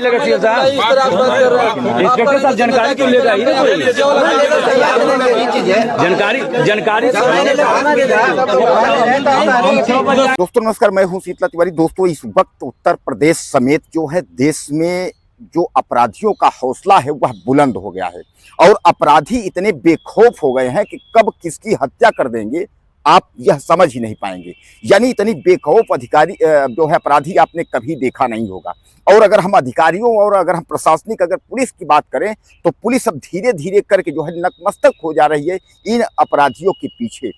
लगा सीएम साहब, इंस्पेक्टर साहब जानकारी क्यों लेकर आई? जानकारी दोस्तों नमस्कार, मैं हूं शीतला तिवारी। दोस्तों इस वक्त उत्तर प्रदेश समेत जो है देश में जो अपराधियों का हौसला है वह बुलंद हो गया है और अपराधी इतने बेखौफ हो गए हैं कि कब किसकी हत्या कर देंगे आप यह समझ ही नहीं पाएंगे। यानी इतनी बेखौफ अधिकारी जो है अपराधी आपने कभी देखा नहीं होगा। और अगर हम अधिकारियों और अगर हम प्रशासनिक अगर पुलिस की बात करें तो पुलिस अब धीरे धीरे करके जो है नतमस्तक हो जा रही है इन अपराधियों के पीछे।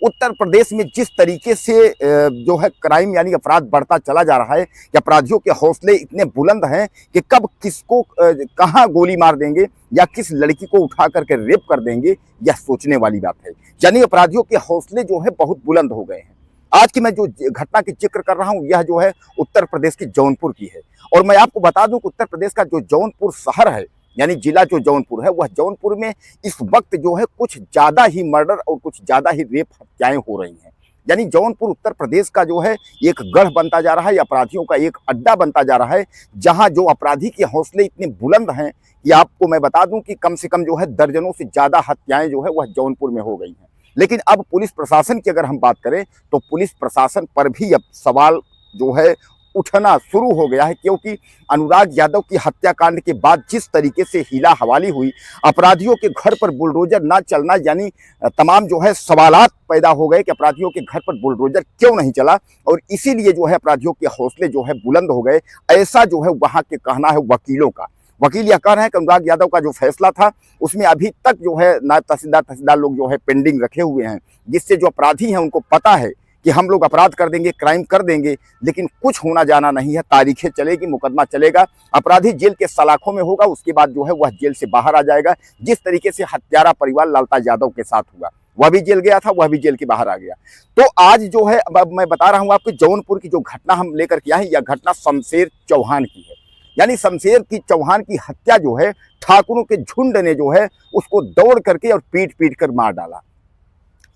उत्तर प्रदेश में जिस तरीके से जो है क्राइम यानी अपराध बढ़ता चला जा रहा है कि अपराधियों के हौसले इतने बुलंद हैं कि कब किसको कहां गोली मार देंगे या किस लड़की को उठा करके रेप कर देंगे, यह सोचने वाली बात है। यानी अपराधियों के हौसले जो है बहुत बुलंद हो गए हैं। आज की मैं जो घटना की जिक्र कर रहा हूं यह जो है उत्तर प्रदेश की जौनपुर की है। और मैं आपको बता दूं कि उत्तर प्रदेश का जो जौनपुर शहर है यानी जिला जो जौनपुर है वह जौनपुर में इस वक्त जो है कुछ ज्यादा ही मर्डर और कुछ ज्यादा ही रेप हत्याएं हो रही हैं। यानी जौनपुर उत्तर प्रदेश का जो है एक गढ़ बनता जा रहा है, अपराधियों का एक अड्डा बनता जा रहा है, जहां जो अपराधी के हौसले इतने बुलंद हैं कि आपको मैं बता दूं कि कम से कम जो है दर्जनों से ज्यादा हत्याएं जो है वह जौनपुर में हो गई हैं। लेकिन अब पुलिस प्रशासन की अगर हम बात करें तो पुलिस प्रशासन पर भी अब सवाल जो है उठना शुरू हो गया है, क्योंकि अनुराग यादव की हत्याकांड के बाद जिस तरीके से हीला हवाली हुई, अपराधियों के घर पर बुलडोजर ना चलना, यानी तमाम जो है सवालात पैदा हो गए कि अपराधियों के घर पर बुलडोजर क्यों नहीं चला और इसीलिए जो है अपराधियों के हौसले जो है बुलंद हो गए। ऐसा जो है वहां के कहना है वकीलों का। वकील यह कह रहे हैं कि अनुराग यादव का जो फैसला था उसमें अभी तक जो है नायब तहसीलदार लोग जो है पेंडिंग रखे हुए हैं, जिससे जो अपराधी हैं उनको पता है कि हम लोग अपराध कर देंगे, क्राइम कर देंगे, लेकिन कुछ होना जाना नहीं है। तारीखें चलेगी, मुकदमा चलेगा, अपराधी जेल के सलाखों में होगा, उसके बाद जो है वह जेल से बाहर आ जाएगा। जिस तरीके से हत्यारा परिवार लालता यादव के साथ हुआ, वह भी जेल गया था, वह भी जेल के बाहर आ गया। तो आज जो है अब मैं बता रहा हूं आपको जौनपुर की जो घटना हम लेकर के आए हैं, यह घटना शमशेर चौहान की है। यानी शमशेर की चौहान की हत्या जो है ठाकुरों के झुंड ने जो है उसको दौड़ करके और पीट पीट कर मार डाला।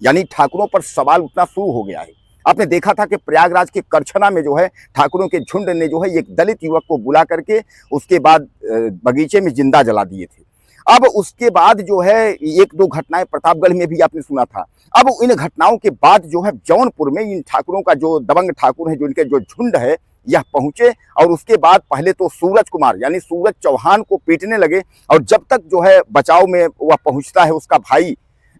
यानी ठाकुरों पर सवाल उठना शुरू हो गया है। आपने देखा था कि प्रयागराज के करछना में जो है ठाकुरों के झुंड ने जो है एक दलित युवक को बुला करके उसके बाद बगीचे में जिंदा जला दिए थे। अब उसके बाद जो है एक दो घटनाएं प्रतापगढ़ में भी आपने सुना था। अब इन घटनाओं के बाद जो है जौनपुर में इन ठाकुरों का जो दबंग ठाकुर है, जो इनके जो झुंड है, यह पहुंचे और उसके बाद पहले तो सूरज कुमार यानी सूरज चौहान को पीटने लगे। और जब तक जो है बचाव में वह पहुंचता है उसका भाई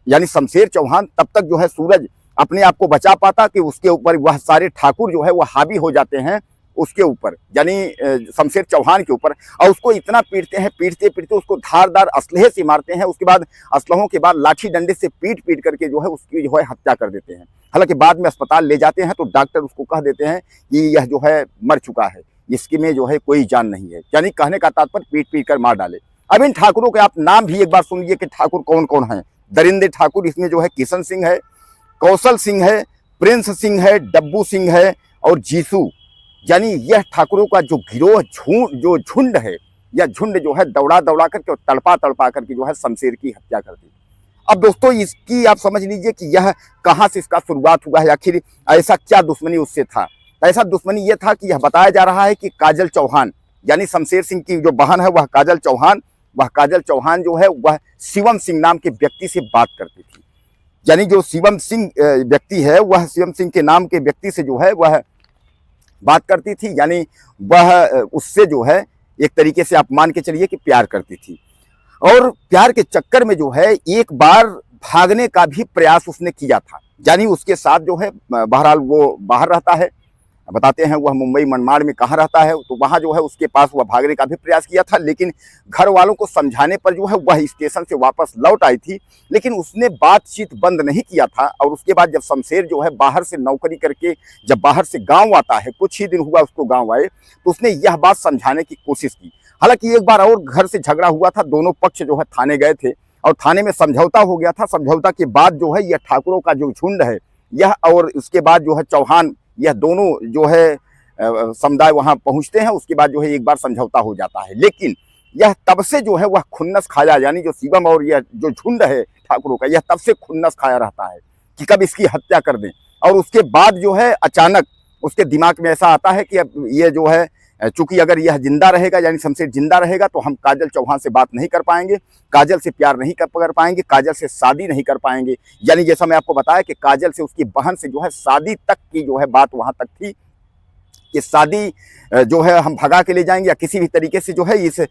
यानी शमशेर चौहान, तब तक जो है सूरज अपने आप को बचा पाता कि उसके ऊपर वह सारे ठाकुर जो है वह हावी हो जाते हैं उसके ऊपर, यानी शमशेर चौहान के ऊपर। और उसको इतना पीटते हैं, पीटते पीटते उसको धारदार असलहे से मारते हैं। उसके बाद असलहों के बाद लाठी डंडे से पीट पीट करके जो है उसकी जो है हत्या कर देते हैं। हालांकि बाद में अस्पताल ले जाते हैं तो डॉक्टर उसको कह देते हैं कि यह जो है मर चुका है, इसकी में जो है कोई जान नहीं है। यानी कहने का तात्पर्य पीट पीट कर मार डाले। अब इन ठाकुरों के आप नाम भी एक बार सुन लीजिए कि ठाकुर कौन कौन है। दरिंदे ठाकुर, इसमें जो है किशन सिंह है, कौशल सिंह है, प्रिंस सिंह है, डब्बू सिंह है और जीसू। यानी यह ठाकुरों का जो गिरोह जो झुंड है, यह झुंड जो है दौड़ा दौड़ा करके और तड़पा तड़पा करके जो है शमशेर की हत्या कर दी। अब दोस्तों इसकी आप समझ लीजिए कि यह कहां से इसका शुरुआत हुआ है, आखिर ऐसा क्या दुश्मनी उससे था। ऐसा दुश्मनी यह था कि यह बताया जा रहा है कि काजल चौहान यानी शमशेर सिंह की जो बहन है वह काजल चौहान जो है वह शिवम सिंह नाम के व्यक्ति से बात करती थी। यानी जो शिवम सिंह व्यक्ति है वह शिवम सिंह के नाम के व्यक्ति से जो है वह बात करती थी। यानी वह उससे जो है एक तरीके से आप मान के चलिए कि प्यार करती थी। और प्यार के चक्कर में जो है एक बार भागने का भी प्रयास उसने किया था। यानी उसके साथ जो है बहरहाल वो बाहर रहता है, बताते हैं वह मुंबई मनमाड़ में कहाँ रहता है, तो वहाँ जो है उसके पास वह भागने का भी प्रयास किया था। लेकिन घर वालों को समझाने पर जो है वह स्टेशन से वापस लौट आई थी, लेकिन उसने बातचीत बंद नहीं किया था। और उसके बाद जब शमशेर जो है बाहर से नौकरी करके जब बाहर से गाँव आता है, कुछ ही दिन हुआ उसको गाँव आए, तो उसने यह बात समझाने की कोशिश की। हालांकि एक बार और घर से झगड़ा हुआ था, दोनों पक्ष जो है थाने गए थे और थाने में समझौता हो गया था। समझौता के बाद जो है यह ठाकुरों का जो झुंड है यह और उसके बाद जो है चौहान, यह दोनों जो है समुदाय वहां पहुंचते हैं। उसके बाद जो है एक बार समझौता हो जाता है। लेकिन यह तब से जो है वह खुन्नस खाया, यानी जो शिवम और यह जो झुंड है ठाकुरों का, यह तब से खुन्नस खाया रहता है कि कब इसकी हत्या कर दें। और उसके बाद जो है अचानक उसके दिमाग में ऐसा आता है कि अब ये जो है चूंकि अगर यह जिंदा रहेगा यानी शमशेर जिंदा रहेगा तो हम काजल चौहान से बात नहीं कर पाएंगे, काजल से प्यार नहीं कर पाएंगे, काजल से शादी नहीं कर पाएंगे। यानी जैसा मैं आपको बताया कि काजल से उसकी बहन से जो है शादी तक की जो है बात वहां तक थी कि शादी जो है हम भगा के ले जाएंगे या किसी भी तरीके से जो है इस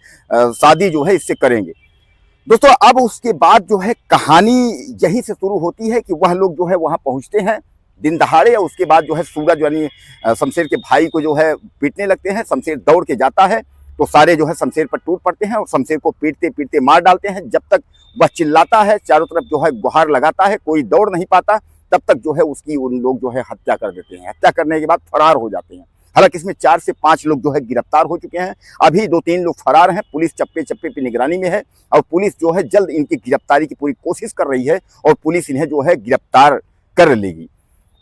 शादी जो है इससे करेंगे। दोस्तों अब उसके बाद जो है कहानी यहीं से शुरू होती है कि वह लोग जो है वहां पहुंचते हैं दिन दहाड़े, और उसके बाद जो है सूरज यानी शमशेर के भाई को जो है पीटने लगते हैं। शमशेर दौड़ के जाता है तो सारे जो है शमशेर पर टूट पड़ते हैं और शमशेर को पीटते पीटते मार डालते हैं। जब तक वह चिल्लाता है, चारों तरफ जो है गुहार लगाता है, कोई दौड़ नहीं पाता, तब तक जो है उसकी उन लोग जो है हत्या कर देते हैं। हत्या करने के बाद फरार हो जाते हैं। हालांकि इसमें 4 से 5 लोग जो है गिरफ्तार हो चुके हैं, अभी 2-3 लोग फरार हैं। पुलिस चप्पे चप्पे पे निगरानी में है और पुलिस जो है जल्द इनकी गिरफ्तारी की पूरी कोशिश कर रही है और पुलिस इन्हें जो है गिरफ्तार कर लेगी।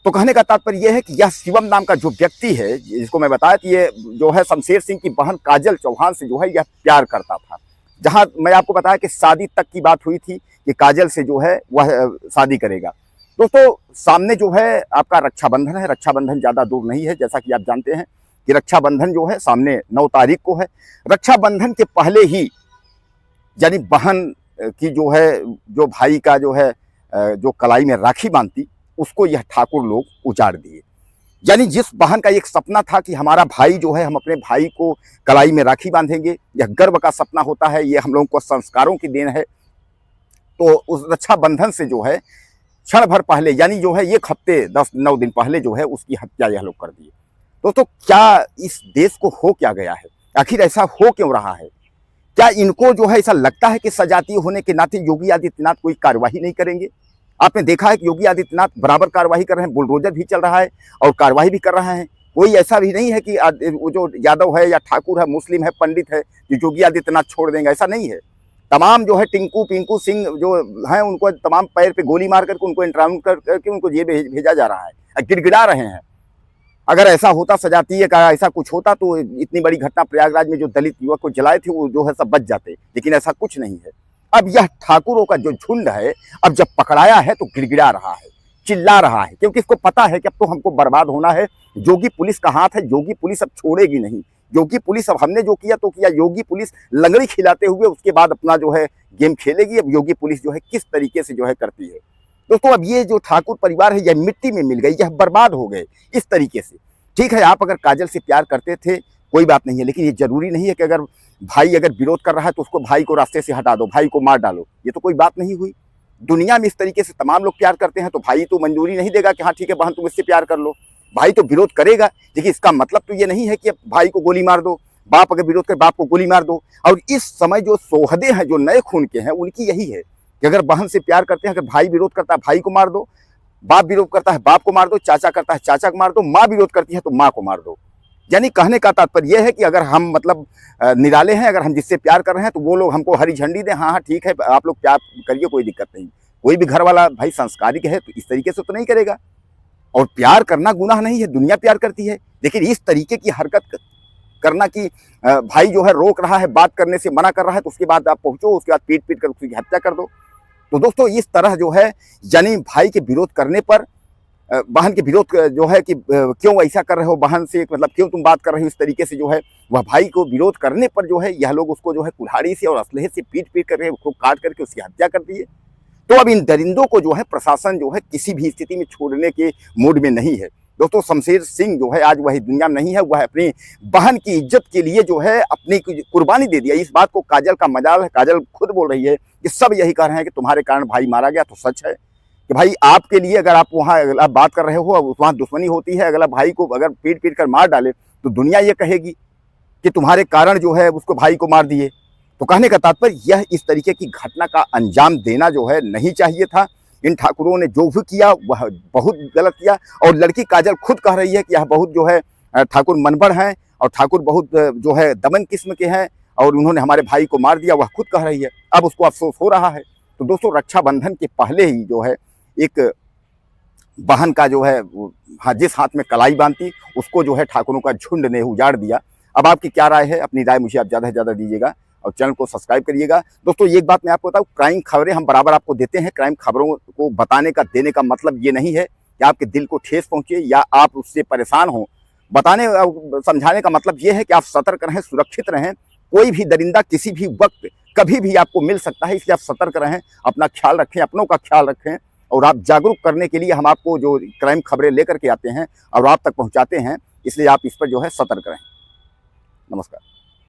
तो कहने का तात्पर्य यह है कि यह शिवम नाम का जो व्यक्ति है, जिसको मैं बताया कि ये जो है शमशेर सिंह की बहन काजल चौहान से जो है यह प्यार करता था। जहां मैं आपको बताया कि शादी तक की बात हुई थी कि काजल से जो है वह शादी करेगा। दोस्तों सामने जो है आपका रक्षाबंधन है। रक्षाबंधन ज़्यादा दूर नहीं है, जैसा कि आप जानते हैं कि रक्षाबंधन जो है सामने 9 तारीख को है। रक्षाबंधन के पहले ही यानी बहन की जो है जो भाई का जो है जो कलाई में राखी बांधती उसको यह ठाकुर लोग उजाड़ दिए। यानी जिस बहन का एक सपना था कि हमारा भाई जो है हम अपने भाई को कलाई में राखी बांधेंगे, यह गर्व का सपना होता है, ये हम लोगों को संस्कारों की देन है। तो उस रक्षाबंधन से जो है क्षण भर पहले यानी जो है 1 हफ्ते 10-9 दिन पहले जो है उसकी हत्या यह लोग कर दिए। दोस्तों क्या इस देश को हो क्या गया है? आखिर ऐसा हो क्यों रहा है? क्या इनको जो है ऐसा लगता है कि सजातीय होने के नाते योगी आदित्यनाथ कोई कार्रवाई नहीं करेंगे? आपने देखा है कि योगी आदित्यनाथ बराबर कार्रवाई कर रहे हैं, बुलडोजर भी चल रहा है और कार्रवाई भी कर रहे हैं। कोई ऐसा भी नहीं है कि वो जो यादव है या ठाकुर है, मुस्लिम है, पंडित है, कि योगी आदित्यनाथ छोड़ देंगे, ऐसा नहीं है। तमाम जो है टिंकू पिंकू सिंह जो हैं उनको तमाम पैर पे गोली मार करके उनको इंटरव्यू करके उनको जेल भेजा जा रहा है, गिड़गिड़ा रहे हैं। अगर ऐसा होता सजातीय का ऐसा कुछ होता तो इतनी बड़ी घटना प्रयागराज में जो दलित युवक को जलाए थे वो जो है सब बच जाते, लेकिन ऐसा कुछ नहीं है। अब यह ठाकुरों का जो झुंड है अब जब पकड़ाया है तो गिड़गिड़ा रहा है, चिल्ला रहा है, क्योंकि इसको पता है कि अब तो हमको बर्बाद होना है। योगी पुलिस का हाथ है, योगी पुलिस अब छोड़ेगी नहीं। योगी पुलिस अब हमने जो किया तो किया, योगी पुलिस लंगड़ी खिलाते हुए उसके बाद अपना जो है गेम खेलेगी। अब योगी पुलिस जो है किस तरीके से जो है करती है। दोस्तों अब ये जो ठाकुर परिवार है यह मिट्टी में मिल गई, यह बर्बाद हो गए इस तरीके से। ठीक है, आप अगर काजल से प्यार करते थे कोई बात नहीं है, लेकिन ये जरूरी नहीं है कि अगर भाई अगर विरोध कर रहा है तो उसको भाई को रास्ते से हटा दो, भाई को मार डालो। ये तो कोई बात नहीं हुई। दुनिया में इस तरीके से तमाम लोग प्यार करते हैं तो भाई तो मंजूरी नहीं देगा कि हाँ ठीक है बहन तुम इससे प्यार कर लो। भाई तो विरोध करेगा, लेकिन इसका मतलब तो ये नहीं है कि भाई को गोली मार दो, बाप अगर विरोध करे बाप को गोली मार दो। और इस समय जो सोहदे हैं जो नए खून के हैं उनकी यही है कि अगर बहन से प्यार करते हैं, अगर भाई विरोध करता है भाई को मार दो, बाप विरोध करता है बाप को मार दो, चाचा करता है चाचा को मार दो, माँ विरोध करती है तो माँ को मार दो। यानी कहने का तात्पर्य यह है कि अगर हम मतलब निराले हैं, अगर हम जिससे प्यार कर रहे हैं तो वो लोग हमको हरी झंडी दें, हाँ हाँ ठीक है आप लोग प्यार करिए कोई दिक्कत नहीं। कोई भी घर वाला भाई संस्कारिक है तो इस तरीके से तो नहीं करेगा। और प्यार करना गुनाह नहीं है, दुनिया प्यार करती है, लेकिन इस तरीके की हरकत करना कि भाई जो है रोक रहा है, बात करने से मना कर रहा है, तो उसके बाद आप पहुंचो, उसके बाद पीट पीट कर उसकी हत्या कर दो। तो दोस्तों इस तरह जो है यानी भाई के विरोध करने पर बहन के विरोध जो है कि क्यों ऐसा कर रहे हो बहन से, मतलब क्यों तुम बात कर रहे हो इस तरीके से, जो है वह भाई को विरोध करने पर जो है यह लोग उसको जो है कुल्हाड़ी से और असलहे से पीट पीट कर रहे हैं, उसको काट करके उसकी हत्या कर दिए। तो अब इन दरिंदों को जो है प्रशासन जो है किसी भी स्थिति में छोड़ने के मूड में नहीं है। दोस्तों शमशेर सिंह जो है आज वही दुनिया में नहीं है, वह अपनी बहन की इज्जत के लिए जो है अपनी कुर्बानी दे दिया। इस बात को काजल का मजाल है, काजल खुद बोल रही है कि सब यही कह रहे हैं कि तुम्हारे कारण भाई मारा गया। तो सच है कि भाई आपके लिए अगर आप वहाँ अगला बात कर रहे हो, वहाँ दुश्मनी होती है, अगला भाई को अगर पीट पीट कर मार डाले तो दुनिया ये कहेगी कि तुम्हारे कारण जो है उसको भाई को मार दिए। तो कहने का तात्पर्य यह इस तरीके की घटना का अंजाम देना जो है नहीं चाहिए था। इन ठाकुरों ने जो भी किया वह बहुत गलत किया। और लड़की काजल खुद कह रही है कि यह बहुत जो है ठाकुर मनबड़ हैं और ठाकुर बहुत जो है दमन किस्म के हैं और उन्होंने हमारे भाई को मार दिया, वह खुद कह रही है। अब उसको अफसोस हो रहा है। तो दोस्तों रक्षाबंधन के पहले ही जो है एक बहन का जो है हाँ जिस हाथ में कलाई बांधती उसको जो है ठाकुरों का झुंड ने उजाड़ दिया। अब आपकी क्या राय है? अपनी राय मुझे आप ज़्यादा से ज़्यादा दीजिएगा और चैनल को सब्सक्राइब करिएगा। दोस्तों एक बात मैं आपको बताऊं, क्राइम खबरें हम बराबर आपको देते हैं। क्राइम खबरों को बताने का देने का मतलब ये नहीं है कि आपके दिल को ठेस पहुंचे या आप उससे परेशान हो। बताने समझाने का मतलब ये है कि आप सतर्क रहें, सुरक्षित रहें। कोई भी दरिंदा किसी भी वक्त कभी भी आपको मिल सकता है, इसलिए आप सतर्क रहें, अपना ख्याल रखें, अपनों का ख्याल रखें। और आप जागरूक करने के लिए हम आपको जो क्राइम खबरें लेकर के आते हैं और आप तक पहुंचाते हैं, इसलिए आप इस पर जो है सतर्क रहें। नमस्कार।